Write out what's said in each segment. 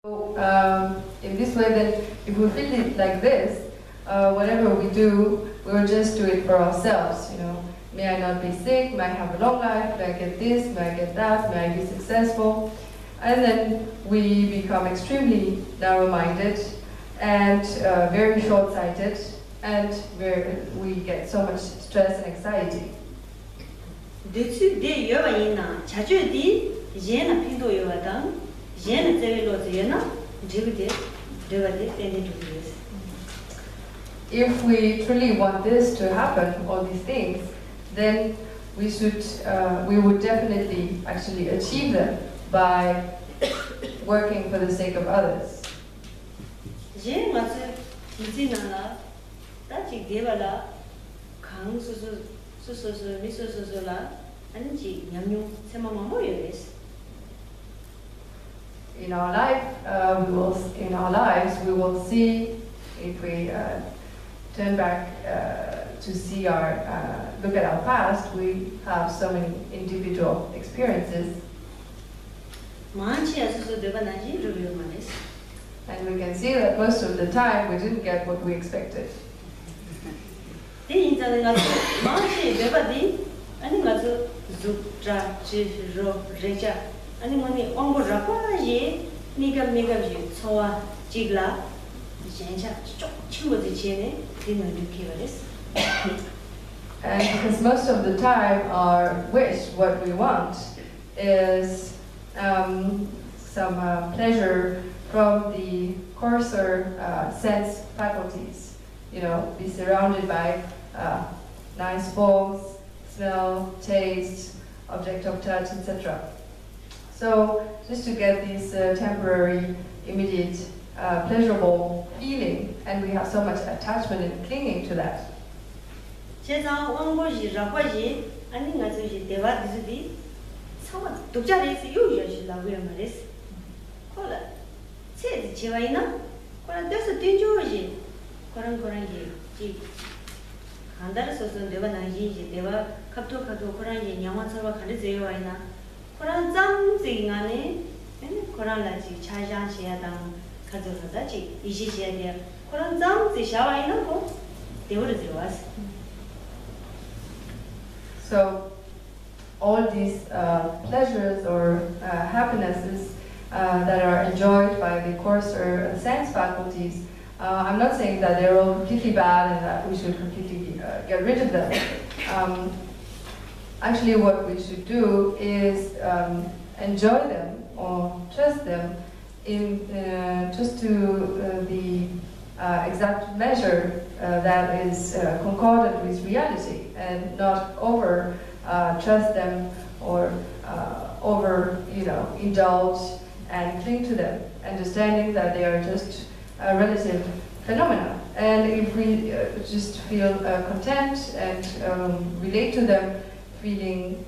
So, in this way, then, if we feel it like this, whatever we do, we will just do it for ourselves. You know, may I not be sick? May I have a long life? May I get this? May I get that? May I be successful? And then we become extremely narrow-minded and very short-sighted, and we get so much stress and anxiety. If we truly want this to happen, all these things, then we would definitely actually achieve them by working for the sake of others. In our lives, we will see, if we turn back to see look at our past, we have so many individual experiences. And we can see that most of the time we didn't get what we expected. And because most of the time our wish, what we want, is some pleasure from the coarser sense faculties. You know, be surrounded by nice forms, smell, taste, object of touch, etc. So just to get this temporary, immediate, pleasurable feeling, and we have so much attachment and clinging to that. So all these pleasures or happinesses that are enjoyed by the coarser sense faculties, I'm not saying that they're all completely bad and that we should completely get rid of them. Actually, what we should do is enjoy them or trust them in just to the exact measure that is concordant with reality, and not over trust them or over indulge and cling to them, understanding that they are just relative phenomena. And if we just feel content and relate to them, feeling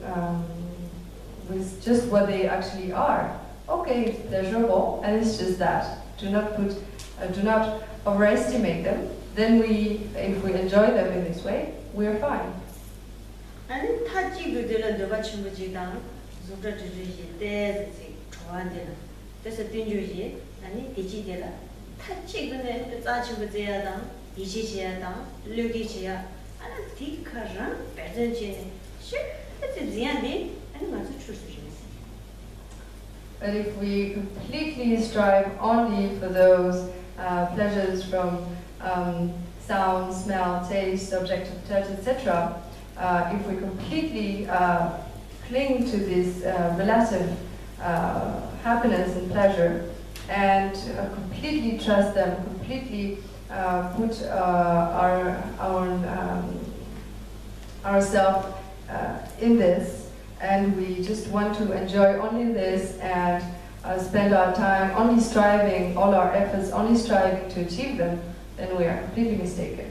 with just what they actually are. Okay, it's pleasurable, and it's just that. Do not overestimate them. Then if we enjoy them in this way, we are fine. But if we completely strive only for those pleasures from sound, smell, taste, object of touch, etc., if we completely cling to this relative happiness and pleasure, and completely trust them, completely put ourselves in this, and we just want to enjoy only this and spend our time only striving, all our efforts only striving to achieve them, then we are completely mistaken.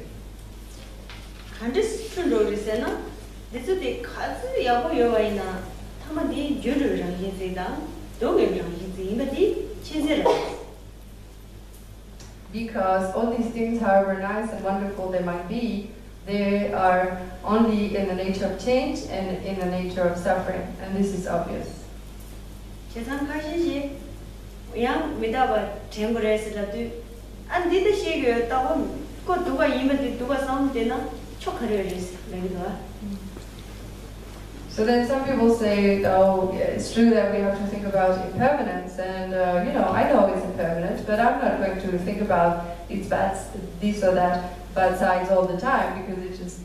Because all these things, however nice and wonderful they might be, they are only in the nature of change and in the nature of suffering, and this is obvious. yang midaba temporary la du and did the shege tawo ko duga yimbe duga sound dena chokhares legdo. So then some people say, oh, it's true that we have to think about impermanence, and you know, I know it's impermanent, but I'm not going to think about its this or that bad sides all the time because it's just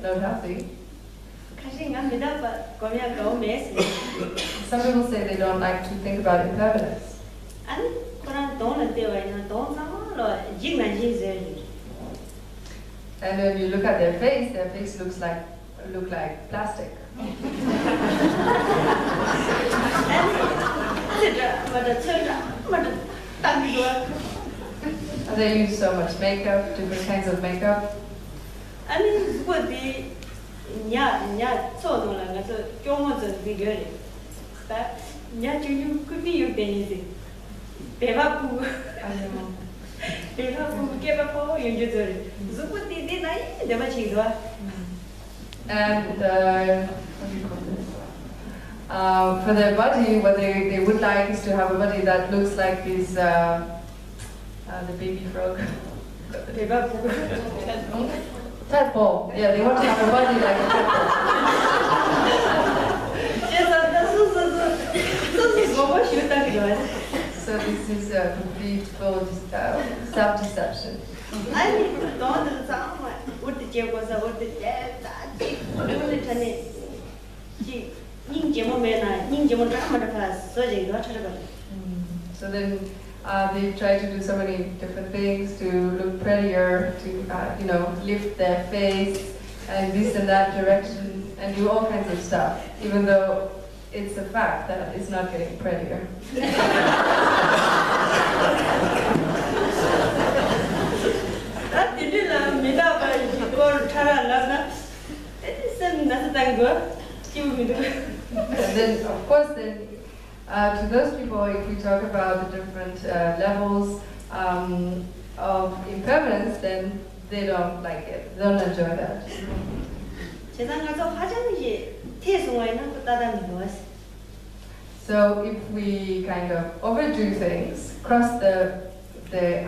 not healthy. Some people say they don't like to think about impermanence. And when you look at their face look like plastic. And they use so much makeup, different kinds of makeup. I mean, what the but you could be you anything. And what do you call this? For their body, what they would like is to have a body that looks like this, the baby frog. Tadpole. Yeah, they want to have a body like a tadpole. So this is a complete full self-deception. I don't what the jail was about the dead. So then they try to do so many different things to look prettier, to you know, lift their face and this and that direction and do all kinds of stuff, even though it's a fact that it's not getting prettier. And then, of course, to those people, if we talk about the different levels of impermanence, then they don't like it. They don't enjoy that. So if we kind of overdo things, cross the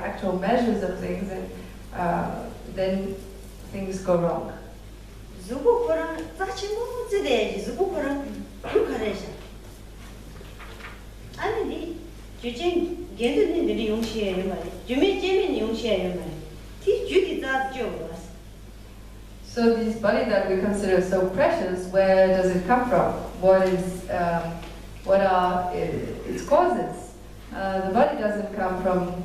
actual measures of things, and then things go wrong. So this body that we consider so precious, where does it come from? What are its causes? The body doesn't come from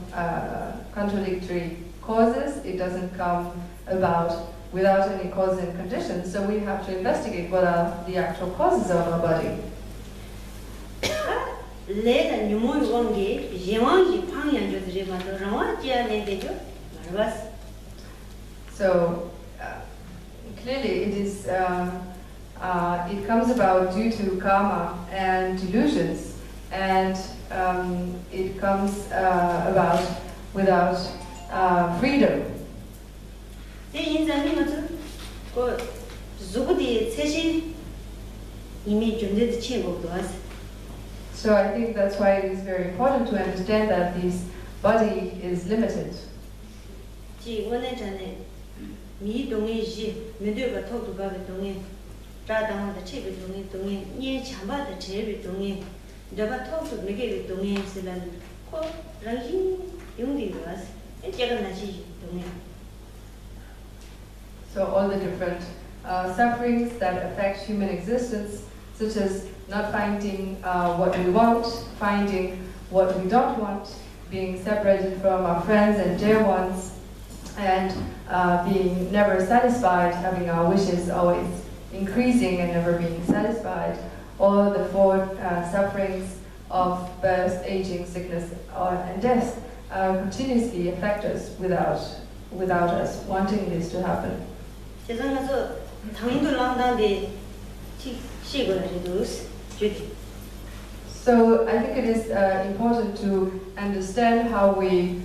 contradictory causes. It doesn't come about without any cause and condition. So we have to investigate what are the actual causes of our body. So clearly it is it comes about due to karma and delusions, and it comes about without freedom. So I think that's why it is very important to understand that this body is limited. So all the different sufferings that affect human existence, such as not finding what we want, finding what we don't want, being separated from our friends and dear ones, and being never satisfied, having our wishes always increasing and never being satisfied. All the four sufferings of birth, aging, sickness, and death continuously affect us without us wanting this to happen. So I think it is important to understand how we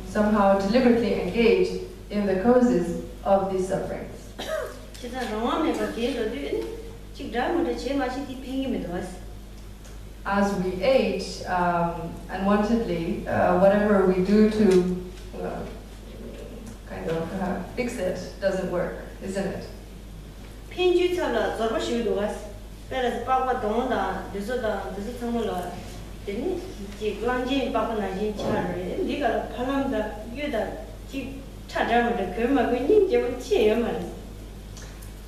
somehow deliberately engage in the causes of these sufferings. as we age, unwantedly, whatever we do to kind of fix it doesn't work, isn't it?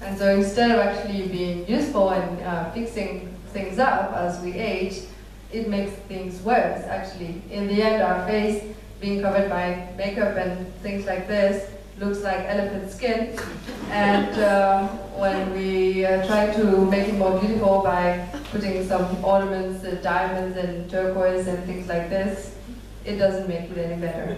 And so instead of actually being useful and fixing things up as we age, it makes things worse, actually. In the end, our face being covered by makeup and things like this looks like elephant skin. And when we try to make it more beautiful by putting some ornaments, diamonds and turquoise and things like this, it doesn't make it any better.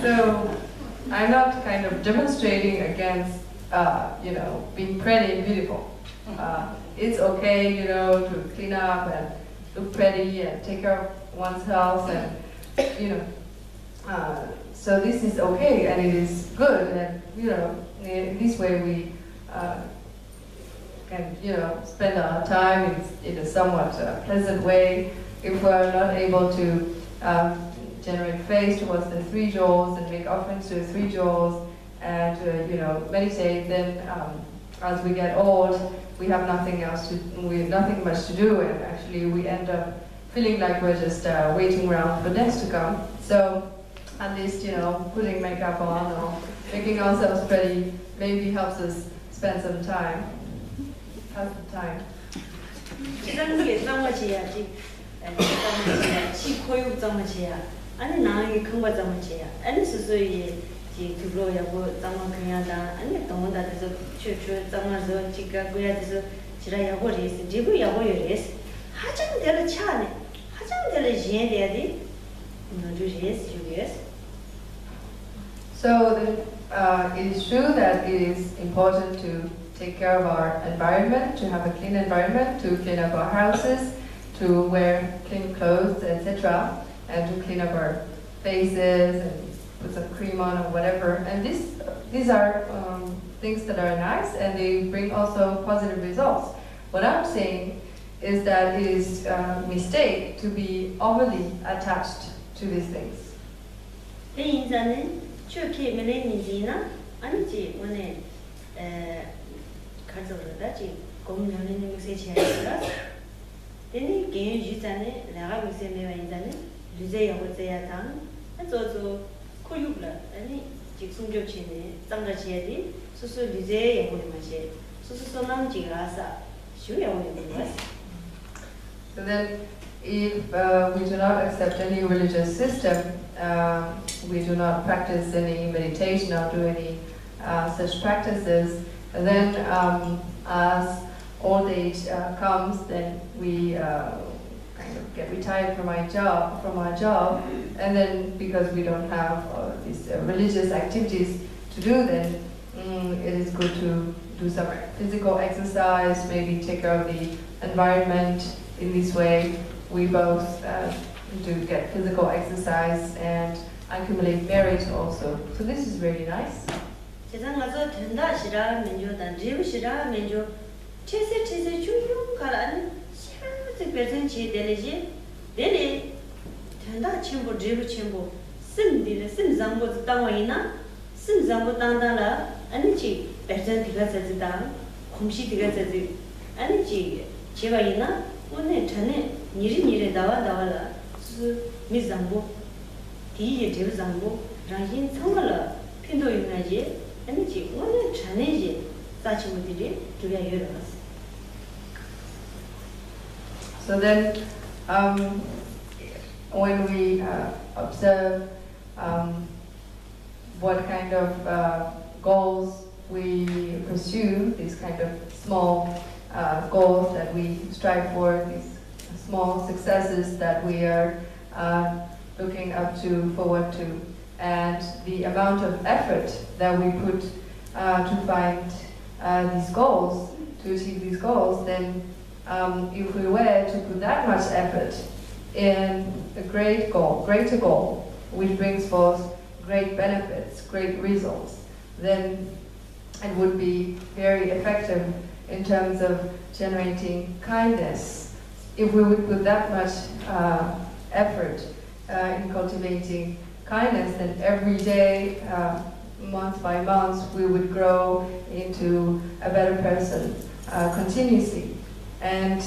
So, I'm not kind of demonstrating against, being pretty and beautiful. It's okay, to clean up and look pretty and take care of one's health and, so this is okay and it is good and, in this way we can, spend our time in a somewhat pleasant way. If we're not able to generate faith towards the three jewels and make offerings to the three jewels and, meditate, then as we get old, we have nothing much to do, and actually we end up feeling like we're just waiting around for death to come. So at least, putting makeup on or making ourselves pretty maybe helps us spend some time. Have some time. So it is true that it is important to take care of our environment, to have a clean environment, to clean up our houses, to wear clean clothes, etc., and to clean up our faces and put some cream on or whatever. And these are things that are nice and they bring also positive results. What I'm saying is that it is a mistake to be overly attached to these things. So then, if we do not accept any religious system, we do not practice any meditation or do any such practices, then as old age comes, then we kind of get retired from our job, and then because we don't have these religious activities to do, then it is good to do some physical exercise, maybe take care of the environment. In this way, we both do get physical exercise and accumulate merit also. So this is really nice. So then, when we observe what kind of goals we pursue, these kind of small goals that we strive for, these small successes that we are looking up to, forward to, and the amount of effort that we put to find these goals, to achieve these goals, then if we were to put that much effort in a greater goal, which brings forth great benefits, great results, then it would be very effective in terms of generating kindness. If we would put that much effort in cultivating kindness, then every day, month by month, we would grow into a better person continuously. And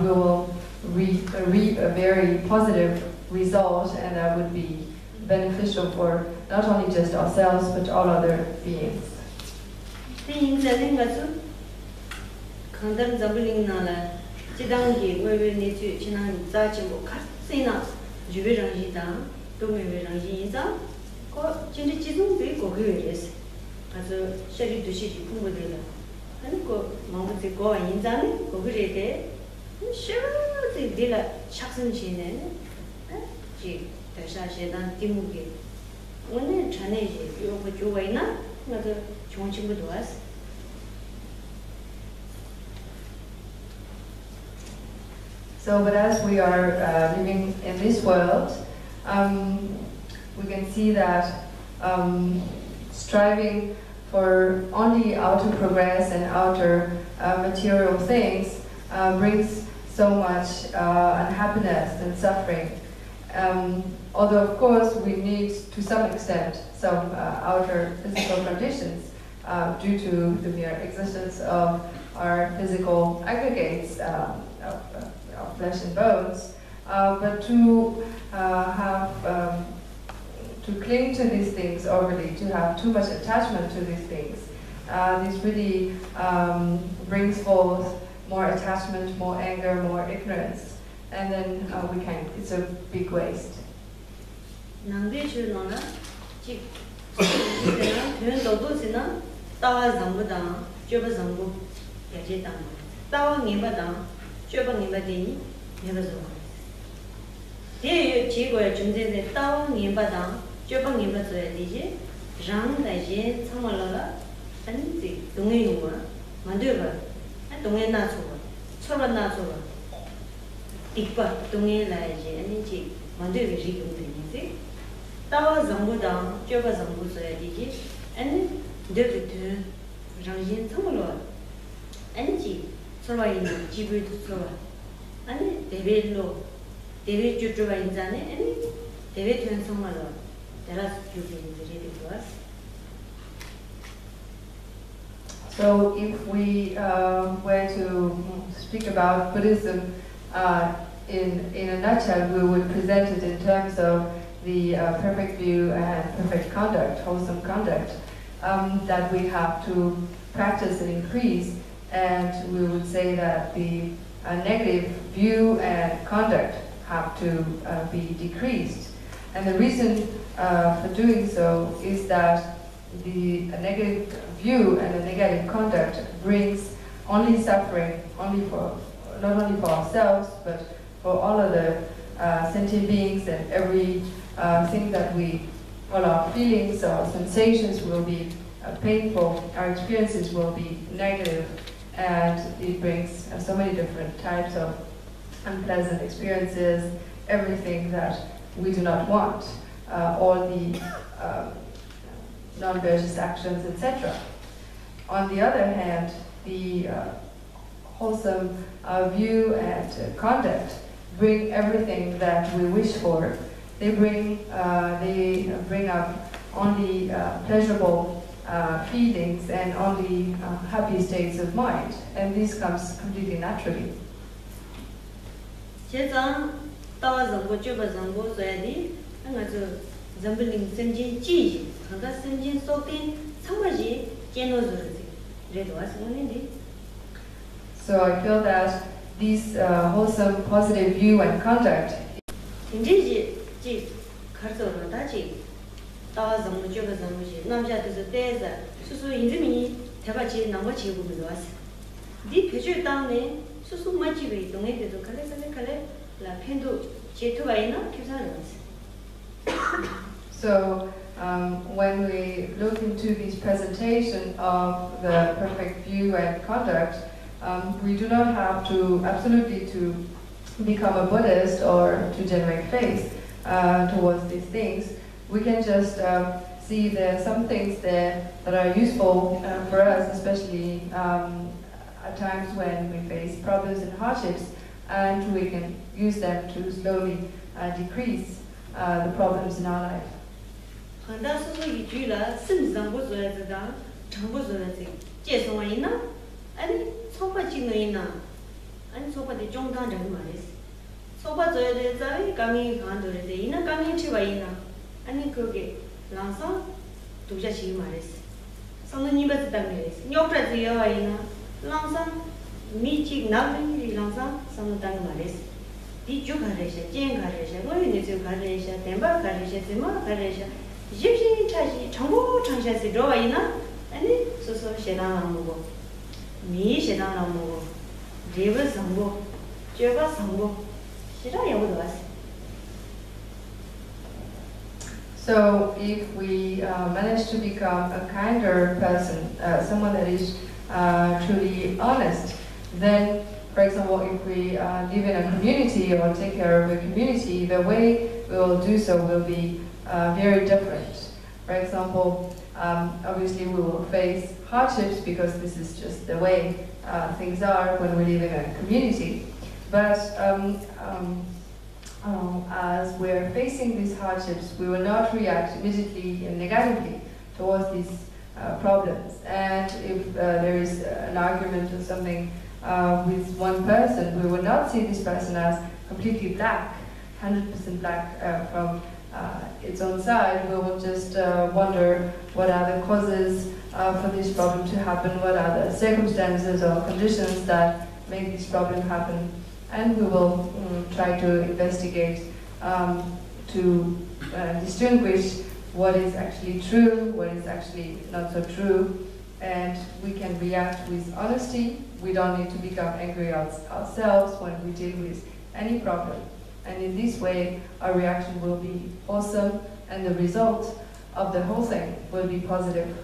we will reap a very positive result, and that would be beneficial for not only just ourselves, but all other beings. So, but as we are living in this world, we can see that striving for only outer progress and outer material things brings so much unhappiness and suffering. Although, of course, we need, to some extent, some outer physical conditions due to the mere existence of our physical aggregates of flesh and bones, but to to cling to these things overly, to have too much attachment to these things, this really brings forth more attachment, more anger, more ignorance, and then it's a big waste. So if we were to speak about Buddhism in a nutshell, we would present it in terms of the perfect view and perfect conduct, wholesome conduct, that we have to practice and increase, and we would say that the negative view and conduct have to be decreased. And the reason for doing so is that the negative view and the negative conduct brings only suffering, not only for ourselves, but for all other sentient beings, and every thing that all our feelings, our sensations will be painful, our experiences will be negative, and it brings so many different types of unpleasant experiences, everything that we do not want, all the non-virtuous actions, etc. On the other hand, the wholesome view and conduct bring everything that we wish for. They bring up only pleasurable feelings and only happy states of mind, and this comes completely naturally. So I feel that this wholesome, positive view and conduct. So when we look into this presentation of the perfect view and conduct, we do not have to absolutely to become a Buddhist or to generate faith towards these things. We can just see there are some things there that are useful for us, especially at times when we face problems and hardships, and we can use them to slowly decrease the problems in our life. So if we manage to become a kinder person, someone that is truly honest, then, for example, if we live in a community or take care of a community, the way we will do so will be very different. For example, obviously we will face hardships because this is just the way things are when we live in a community. But as we're facing these hardships, we will not react immediately and negatively towards these problems. And if there is an argument or something with one person, we will not see this person as completely black, 100% black from its own side. We will just wonder what are the causes for this problem to happen, what are the circumstances or conditions that make this problem happen, and we will try to investigate to distinguish what is actually true, what is actually not so true, and we can react with honesty. We don't need to become angry ourselves when we deal with any problem. And in this way, our reaction will be wholesome, and the result of the whole thing will be positive.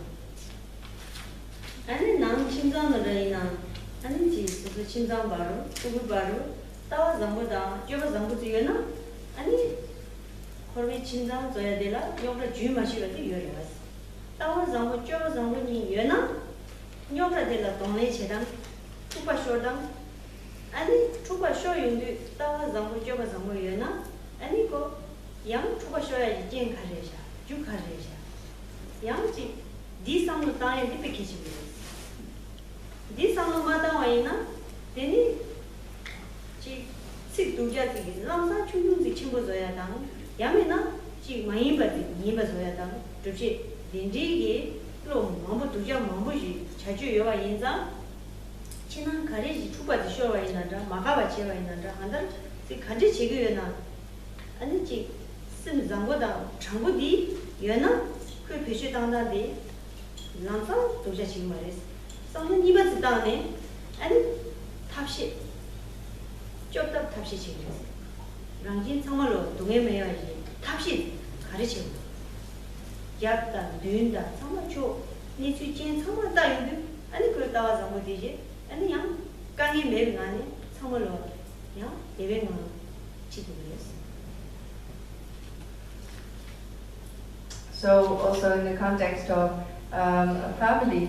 So also in the context of a family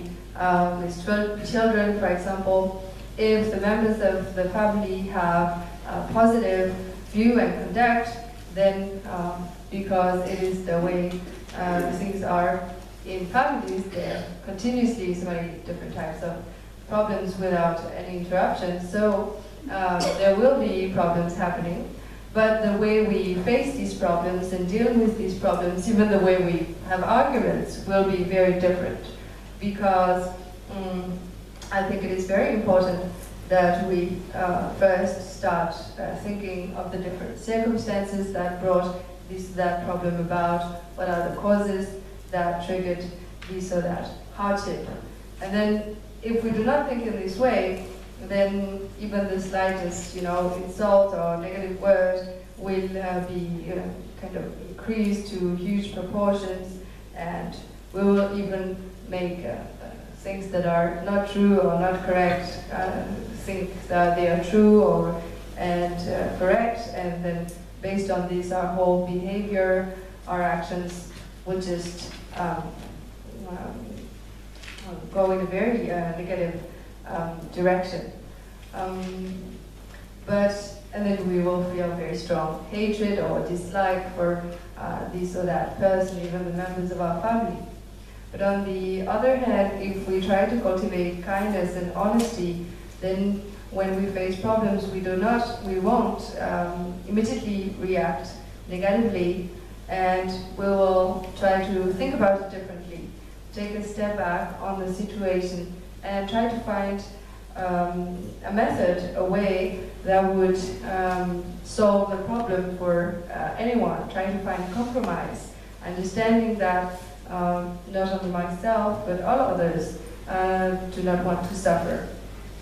with 12 children, for example, if the members of the family have a positive view and conduct, then because it is the way things are in families, there are continuously so many different types of problems without any interruption. So there will be problems happening. But the way we face these problems and deal with these problems, even the way we have arguments, will be very different. Because I think it is very important that we first start thinking of the different circumstances that brought that problem about, what are the causes that triggered this or that hardship. And then if we do not think in this way, then even the slightest, insult or negative word will be kind of increased to huge proportions, and we will even make things that are not true or not correct think that they are true and correct, and then based on this our whole behavior, our actions will just go in a very negative direction. And then we will feel very strong hatred or dislike for this or that person, even the members of our family. But on the other hand, if we try to cultivate kindness and honesty, then when we face problems, we won't immediately react negatively, and we will try to think about it differently, take a step back on the situation, and try to find a method, a way that would solve the problem for anyone, trying to find compromise, understanding that not only myself, but all others do not want to suffer.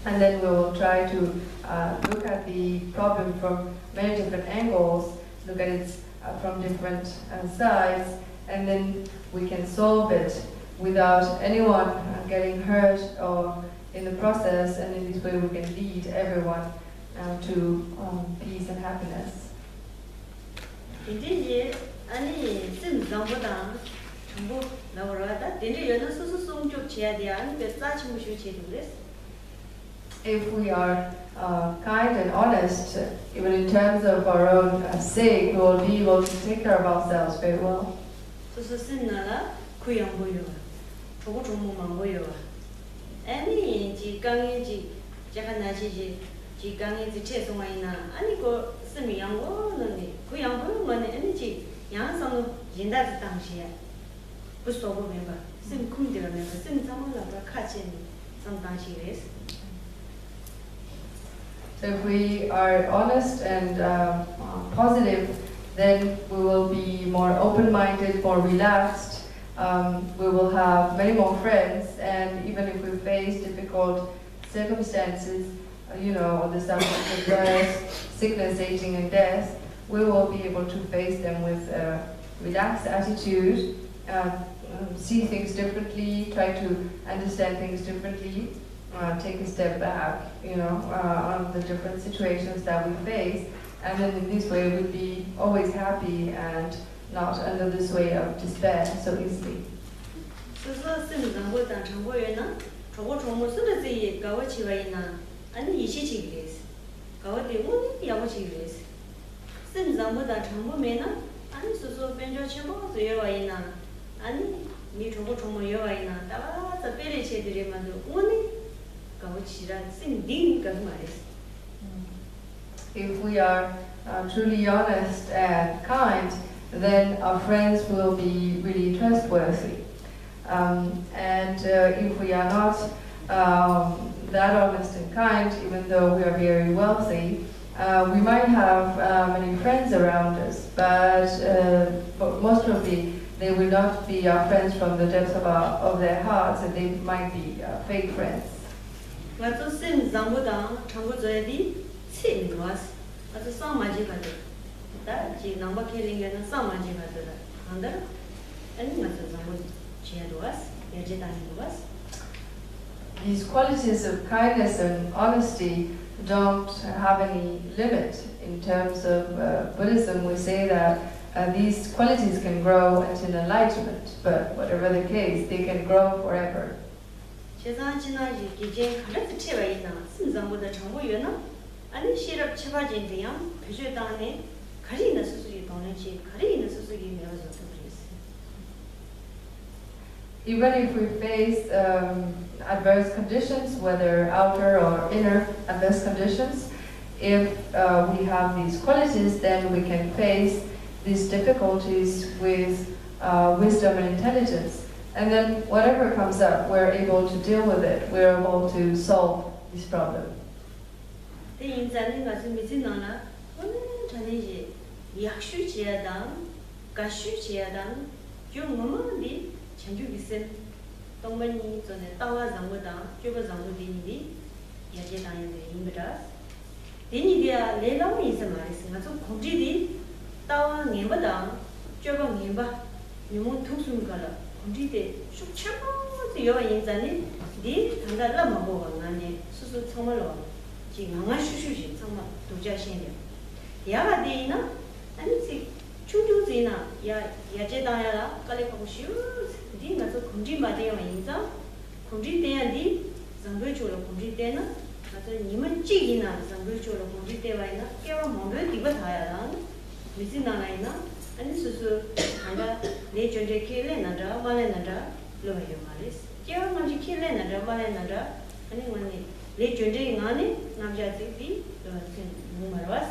And then we will try to look at the problem from many different angles, look at it from different sides, and then we can solve it without anyone getting hurt or in the process, and in this way we can lead everyone to peace and happiness. If we are kind and honest, even in terms of our own sake, we will be able to take care of ourselves very well. So if we are honest and positive, then we will be more open-minded, more relaxed. We will have many more friends, and even if we face difficult circumstances, on the subject of birth, sickness, aging, and death, we will be able to face them with a relaxed attitude, see things differently, try to understand things differently, take a step back, on the different situations that we face, and then in this way we'll be always happy and not under the sway of despair so easily. If we are truly honest and kind, then our friends will be really trustworthy. And if we are not that honest and kind, even though we are very wealthy, we might have many friends around us, but most probably they will not be our friends from the depths of their hearts, and they might be fake friends. These qualities of kindness and honesty don't have any limit. In terms of Buddhism, we say that these qualities can grow until enlightenment, but whatever the case, they can grow forever. Even if we face adverse conditions, whether outer or inner adverse conditions, if we have these qualities, then we can face these difficulties with wisdom and intelligence. And then whatever comes up, we're able to deal with it. We're able to solve this problem. 인자는 가서 미진나나 오늘 전에지 약슈지야당 가슈지야당 좀 뭐뭐디 전주기선 동반이 전에 따와 장보다 쪼가 장보디니 야제당인데 인거다 데니디야 레라미 있어 말이스 가서 공지디 따와 녀보다 쪼가 녀바 녀모 투숨가라 공지데 숙체고 요 인자니 디 단달라 먹어 나네 수수 정말로 지금 강한 슈슈시 정말 도자신이야 야가데이나 아니지 충주지나 야제다야라 깔레하고 쉬우 디 가서 공지 마대요 인자 공지 때야디 장부초로 공지 때나 가서 님은 찌기나 장부초로 공지 때와이나 깨와 먹을 디바 다야라 미진나나이나 아니 수수 한가 내 존재 킬레나다 말레나다 로요 말이스 깨와 먼저 킬레나다 말레나다 아니 뭐니 내 존재 인간이 남자들이 뭐말was.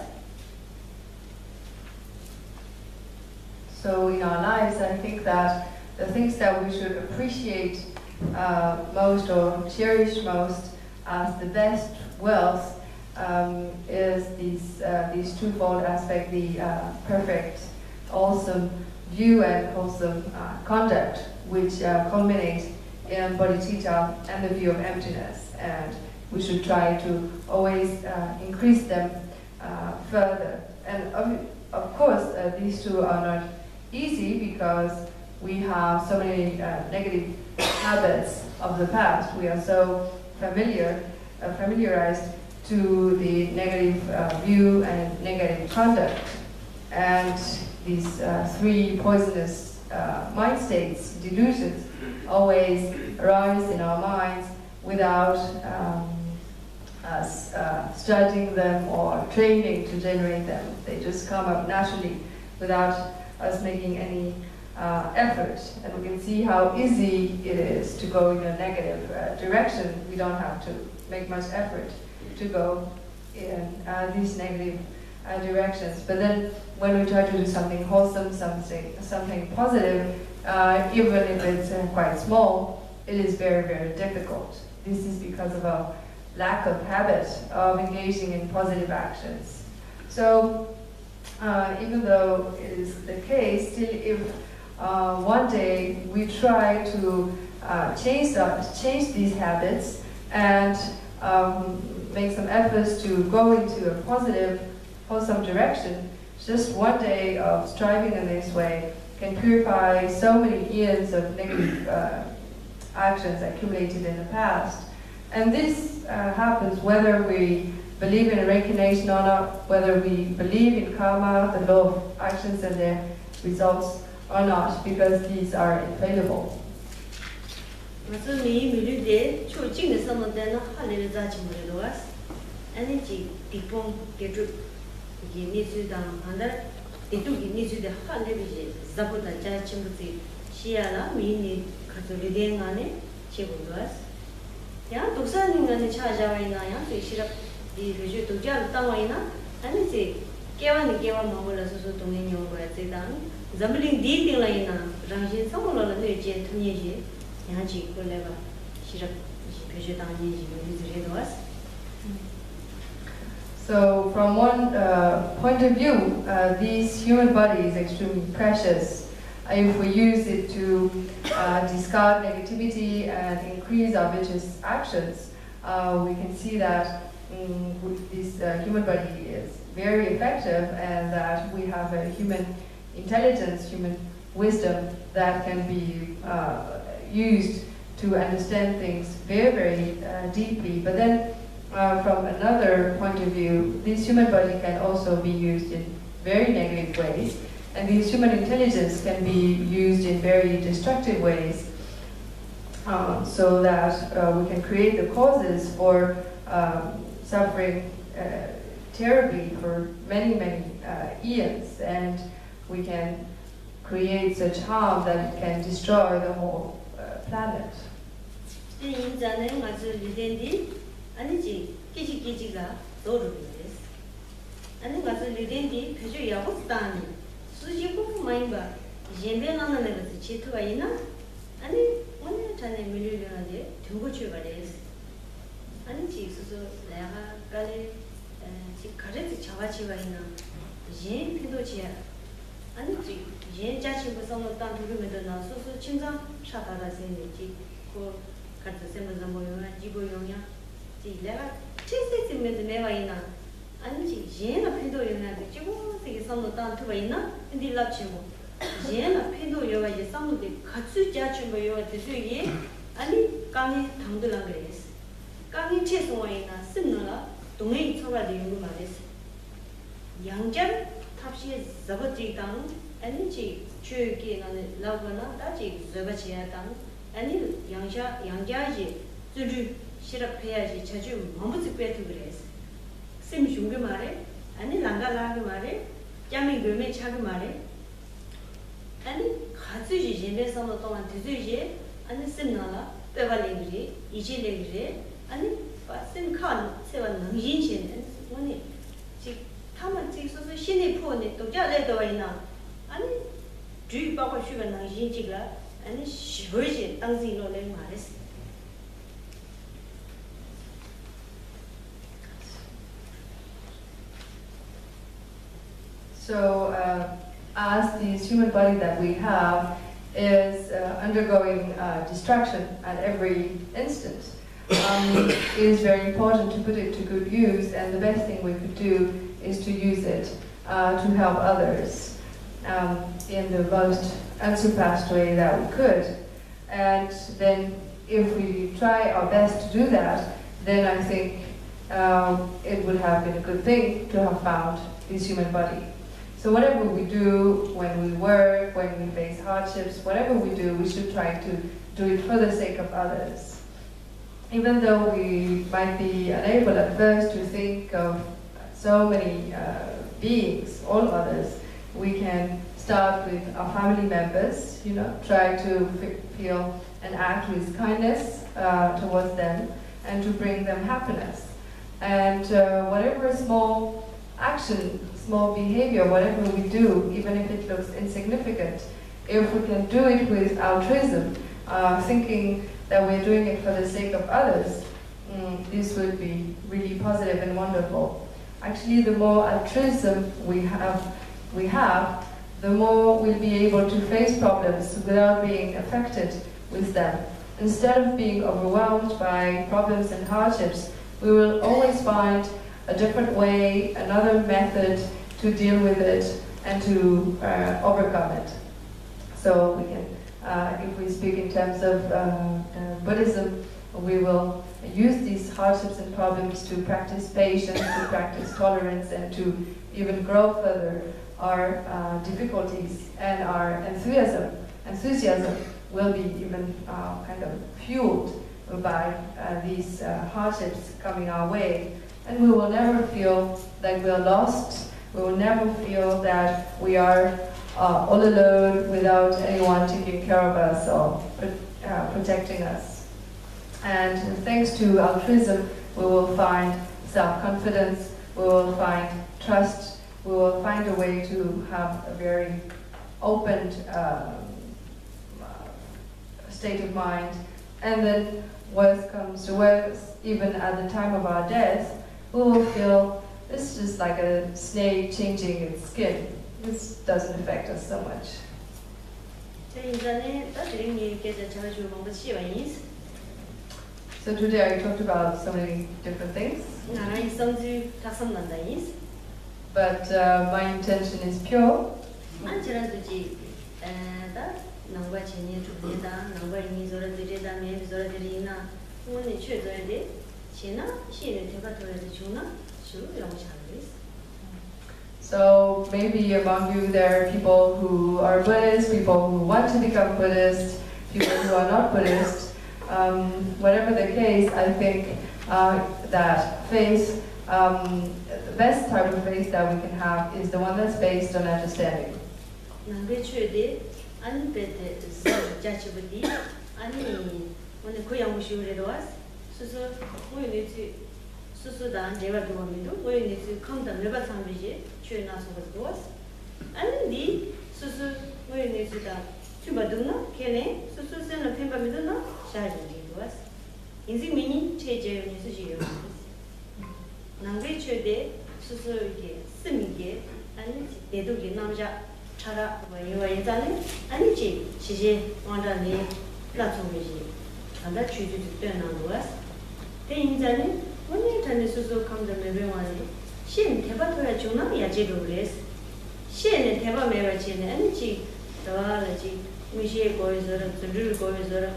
So in our lives, I think that the things that we should appreciate most or cherish most as the best wealth is these twofold aspects: the perfect, awesome view and wholesome conduct, which culminate in bodhicitta and the view of emptiness. And we should try to always increase them further. And of course, these two are not easy because we have so many negative habits of the past. We are so familiarized to the negative view and negative conduct. And these three poisonous mind states, delusions, always arise in our minds without us studying them or training to generate them. They just come up naturally without us making any effort. And we can see how easy it is to go in a negative direction. We don't have to make much effort to go in these negative directions. But then when we try to do something wholesome, something positive, even if it's quite small, it is very, very difficult. This is because of a lack of habit of engaging in positive actions. So even though it is the case, still if one day we try to change these habits and make some efforts to go into a positive, wholesome direction, just one day of striving in this way can purify so many years of negative actions accumulated in the past. And this happens whether we believe in reincarnation or not, whether we believe in karma, the law of actions and their results or not, because these are infallible. 야 독사님한테 찾아와이나 야 싫어 이 그저 독자를 땅와이나 아니지 깨와니 깨와 먹을라서서 동행이 온 거야 제단 잠블링 디딩라이나 당신 성물로는 뇌지에 통해지 야지 걸레가 싫어 그저 당연히 지금 왔어. So from one point of view, this human body is extremely precious. If we use it to discard negativity and increase our virtuous actions, we can see that this human body is very effective and that we have a human intelligence, human wisdom that can be used to understand things very, very deeply. But then from another point of view, this human body can also be used in very negative ways. And this human intelligence can be used in very destructive ways so that we can create the causes for suffering terribly for many, many eons. And we can create such harm that it can destroy the whole planet. 수지고 마인바 젬벨나는 데서 치트가 있나 아니 오늘 전에 밀려는데 두고 출발했어 아니 지수서 내가 갈래 지 가르치 자와치와이나 예 피도치야 아니 지 예 자치고 성었던 두르면도 나 소소 침상 샤다라세지 그 같은 셈을 모여나 지고 용야 지 내가 체스티면도 내와이나 아니 지 예나 피도 용야도 지고 되게 성었던 두와이나 근데 랍치고 예나 피도 요가 이제 성도들 같이 자치고 요가 되게 아니 강이 당들랑 그랬어 강이 체송와이나 쓴노라 동행이 초과되어 있는 말이었어 양장 탑시에 잡아지당 아니지 주기 나는 라거나 다지 잡아지야당 아니 양자지 주주 실업해야지 자주 몸부터 빼도 그랬어 쌤 중그 말에 아니 랑가라그 말에 짬이 그면 차그 말에 아니 같이 지내서 동안 되지 아니 쌤나라 빼발링이 이질레기 아니 쌤 칸 세와 능신신 뭐니 지他们 지소서 신의 포네 또 자래도 있나 아니 주의 바꿔 쉬면 능신지가 아니 쉬어지 당신으로 내 말했어 So as this human body that we have is undergoing distraction at every instant, it is very important to put it to good use, and the best thing we could do is to use it to help others in the most unsurpassed way that we could. And then if we try our best to do that, then I think it would have been a good thing to have found this human body. So whatever we do, when we work, when we face hardships, whatever we do, we should try to do it for the sake of others. Even though we might be unable at first to think of so many beings, all others, we can start with our family members, try to feel and act with kindness towards them and to bring them happiness. And whatever small action, small behavior, whatever we do, even if it looks insignificant, if we can do it with altruism, thinking that we're doing it for the sake of others, this would be really positive and wonderful. Actually, the more altruism we have, the more we'll be able to face problems without being affected with them. Instead of being overwhelmed by problems and hardships, we will always find a different way, another method to deal with it and to overcome it. So we can, if we speak in terms of Buddhism, we will use these hardships and problems to practice patience, to practice tolerance, and to even grow further our difficulties, and our enthusiasm will be even kind of fueled by these hardships coming our way. And we will never feel that we are lost. We will never feel that we are all alone without anyone taking care of us or protecting us. And thanks to altruism, we will find self-confidence, we will find trust, we will find a way to have a very opened state of mind. And then worst comes to worst, even at the time of our death, we will feel this is just like a snake changing its skin. This doesn't affect us so much. So today I talked about so many different things. But my intention is pure. So maybe among you there are people who are Buddhist, people who want to become Buddhist, people who are not Buddhist. Whatever the case, I think that faith, the best type of faith that we can have is the one that's based on understanding. 남게 쳐대 수수게 스미게 아니 대도게 남자 차라 뭐요 예전에 아니지 지지 완전히 라송이지 안다 취주도 되는 거야 대인자는 오늘 전에 수수 감도 매병하니 신 대바토야 주나 야지로 그랬어 신의 대바 매바치는 아니지 더하지 무시에 거기서 들을 거기서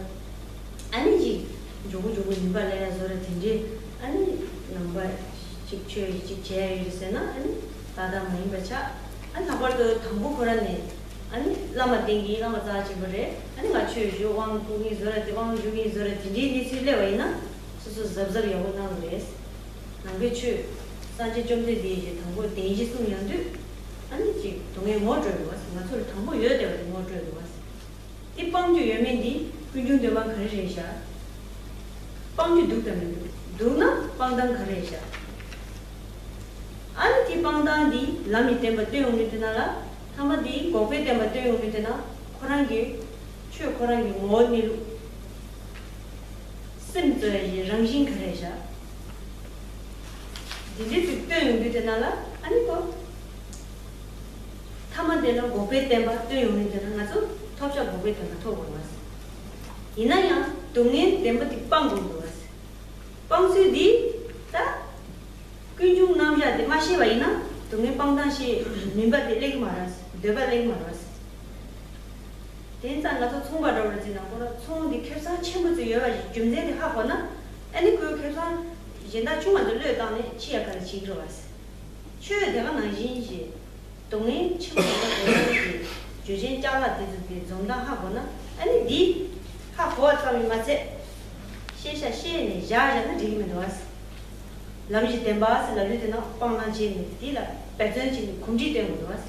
아니지 조고 인발해서 된지 아니 넘바 직제 이르세나 아니 다다 많이 버차 아니 나벌도 당부 그러네 아니 라마 땡기 라마 자지 그래 아니 맞추죠 왕궁이 저래 왕중이 저래 디니 실내 와이나 수수 잡잡 여고 나오레스 남배추 산지 좀 되지 당부 대지 송년도 아니지 동에 뭐 줘도 왔어 나서 당부 여야 되고 뭐 줘도 왔어 이 방주 여면디 군중들만 그러셔 방주读的 누나 방당 그러셔 안티 방당디 라미 때문에 되는 되나라 한마디 고페 때문에 되는 되나 코랑기 추 코랑기 뭐니 심저이 정신 그러셔 디디 되는 되나라 아니고 타만데는 고페 때문에 되는 되나 가서 톱자 고페 때문에 토고 왔어 이나야 동네 때문에 빵고도 왔어 빵수디 다 군중 남자들 마시 와이나 동네 빵당시 민바들 레기 말았어 대바 레기 말았어 된장 가서 총바로 그러지나 뭐라 총디 캡사 첨부지 여가지 준대도 하거나 아니 그 캡사 이제 나 중간도 려다네 치약까지 지러 왔어 최 내가 나진지 동네 첨부가 되는지 주진 짜라들이 좀다 하거나 아니 니 하고 왔다면 맞지 시샤 시에네 자자는 지금도 왔어 남지 템바스 라르드나 빵난지니 디라 배전지 공지 때문에 왔어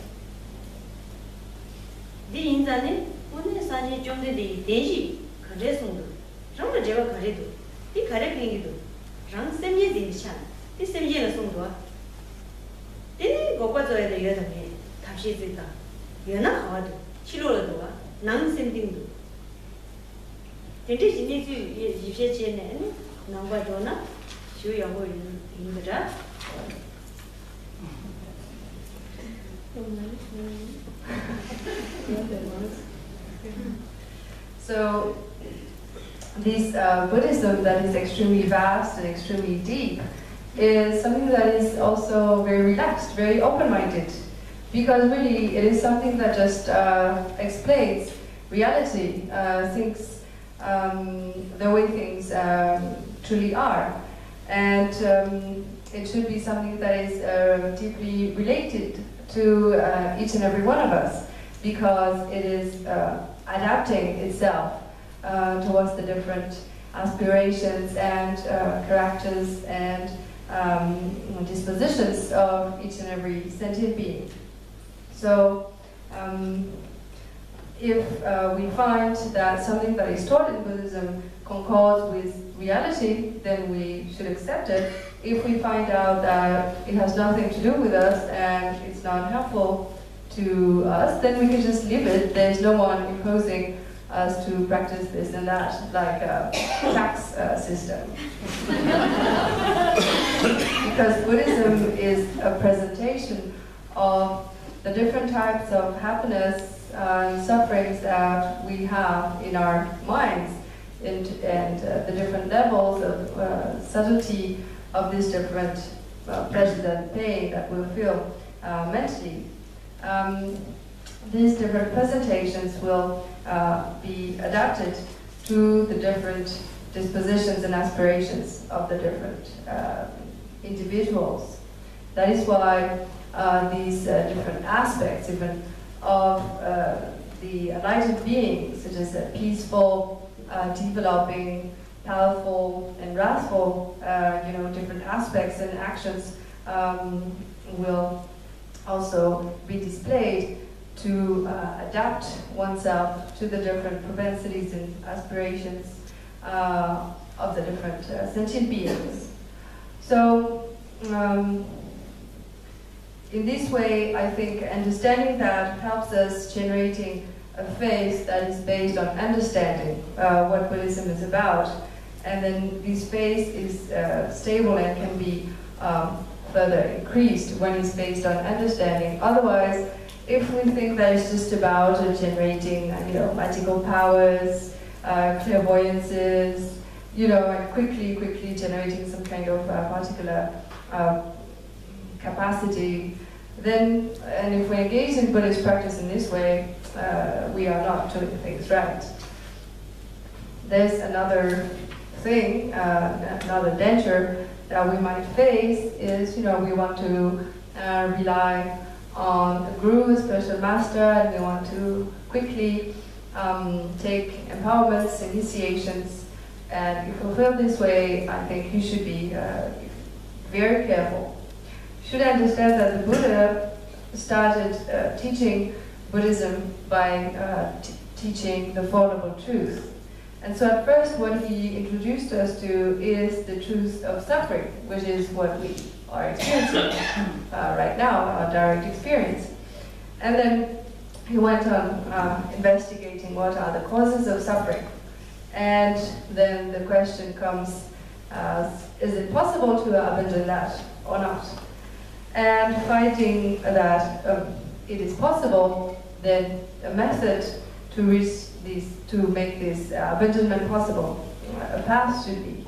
디 인자네 오늘 산지 좀 되디 대지 그래서도 정말 제가 그래도 이 가래 팽이도 랑 셈지 되시잖아 이 셈지는 송도 이 고과줘야 돼 여자네 답시 있다 연나 가도 치료로도 와 낭sem딩도 근데 진짜 이제는 남과도나 주요하고 있는 거라. So this Buddhism that is extremely vast and extremely deep is something that is also very relaxed, very open-minded, because really it is something that just explains reality, things, the way things truly are, and it should be something that is deeply related to each and every one of us, because it is adapting itself towards the different aspirations and characters and dispositions of each and every sentient being. So if we find that something that is taught in Buddhism concords with reality, then we should accept it. If we find out that it has nothing to do with us and it's not helpful to us, then we can just leave it. There's no one imposing us to practice this and that, like a tax system. Because Buddhism is a presentation of the different types of happiness and sufferings that we have in our minds, and the different levels of subtlety of these different pleasures and pain that we'll feel mentally. These different presentations will be adapted to the different dispositions and aspirations of the different individuals. That is why these different aspects even of the enlightened being, such as peaceful, developing, powerful, and wrathful, different aspects and actions will also be displayed to adapt oneself to the different propensities and aspirations of the different sentient beings. So, in this way, I think understanding that helps us generating a faith that is based on understanding what Buddhism is about. And then this faith is stable and can be further increased when it's based on understanding. Otherwise, if we think that it's just about generating, magical powers, clairvoyances, and quickly generating some kind of particular capacity, then, and if we engage in Buddhist practice in this way, we are not doing things right. There's another thing, another danger that we might face is, we want to rely on a guru, a spiritual master, and we want to quickly take empowerments, initiations, and if you feel this way, I think you should be very careful. You should understand that the Buddha started teaching Buddhism by teaching the Four Noble Truths. And so at first what he introduced us to is the truth of suffering, which is what we are experiencing right now, our direct experience. And then he went on investigating what are the causes of suffering. And then the question comes, is it possible to abandon that or not? And finding that it is possible, then a method to reach these, to make this abandonment possible, a path should be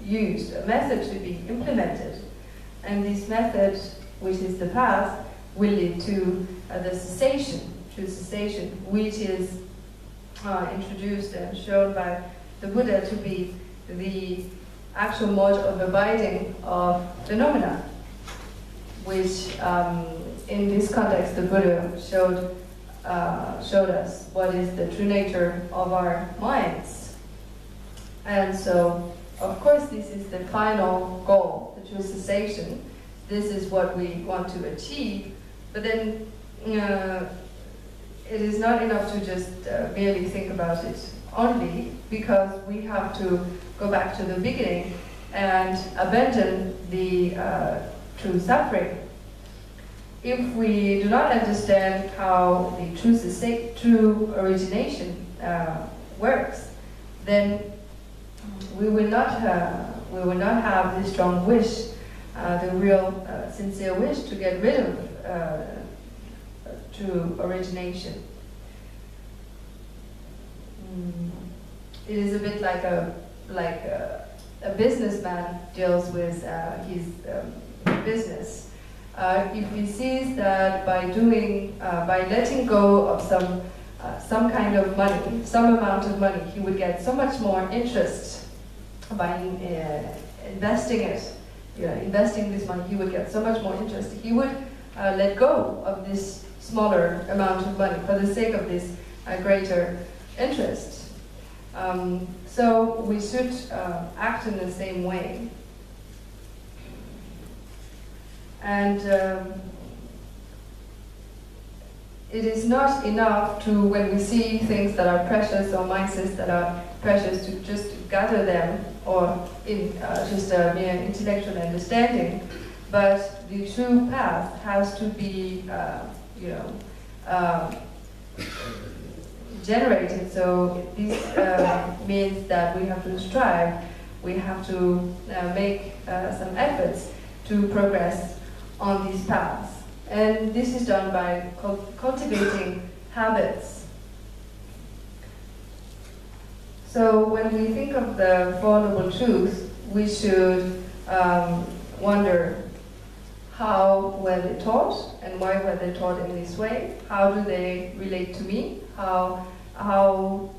used, a method should be implemented. And this method, which is the path, will lead to the cessation, true cessation, which is introduced and shown by the Buddha to be the actual mode of abiding of phenomena, which in this context the Buddha showed us what is the true nature of our minds. And so, of course, this is the final goal, the true cessation. This is what we want to achieve, but then it is not enough to just merely think about it only, because we have to go back to the beginning and abandon the true suffering. If we do not understand how the true origination works, then we will not have the strong wish, the real sincere wish to get rid of true origination. It is a bit like a businessman deals with his business. If he sees that by letting go of some kind of money, some amount of money, he would get so much more interest by investing it. Investing this money, he would get so much more interest. He would let go of this smaller amount of money for the sake of this greater interest. So we should act in the same way. And it is not enough to, when we see things that are precious or mindsets that are precious, to just gather them or in just a mere intellectual understanding. But the true path has to be, generated. So this means that we have to strive, we have to make some efforts to progress on these paths. And this is done by cultivating habits. So when we think of the Four Noble Truths, we should wonder, how were they taught and why were they taught in this way? How do they relate to me? How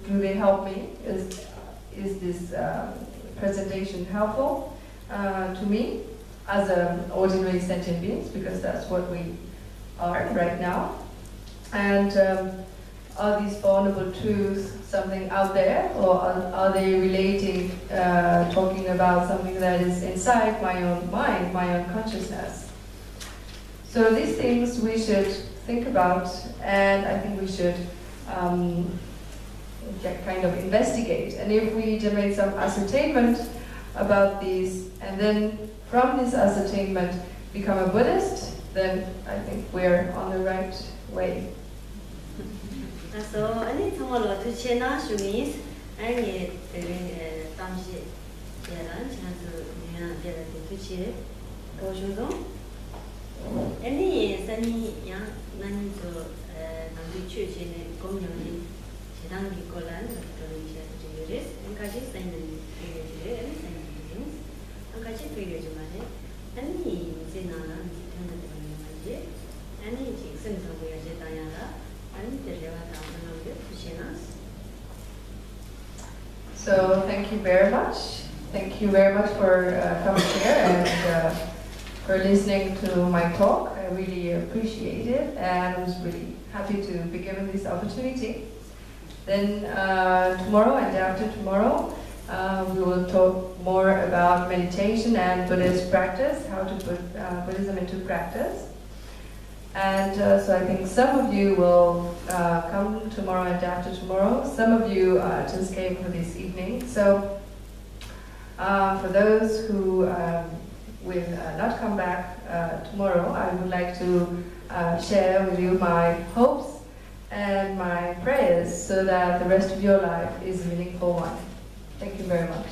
do they help me? Is this presentation helpful to me as an ordinary sentient beings, because that's what we are right now? And are these Four Noble Truths something out there, or are they relating, talking about something that is inside my own mind, my own consciousness? So these things we should think about, and I think we should kind of investigate. And if we generate some ascertainment about these, and then from this ascertainment become a Buddhist, then I think we're on the right way. So, I need to know to change means, I need to Yaran, Chanzo, Nina, the Tuchi, Gojuzo. Any sunny young Nani to Nambi Church in Community, Shidangi Kolan, to Juris, and Kaji sending and sending and Kaji figure to Mate, and he is in Anna, and he sends away a Jetayana, and the Levata of the Chinas. So thank you very much. Thank you very much for coming here and for listening to my talk. I really appreciate it and I was really happy to be given this opportunity. Then tomorrow and after tomorrow, we will talk more about meditation and Buddhist practice, how to put Buddhism into practice. And so I think some of you will come tomorrow and after tomorrow. Some of you just came for this evening. So for those who will not come back tomorrow, I would like to share with you my hopes and my prayers so that the rest of your life is a meaningful one. Thank you very much.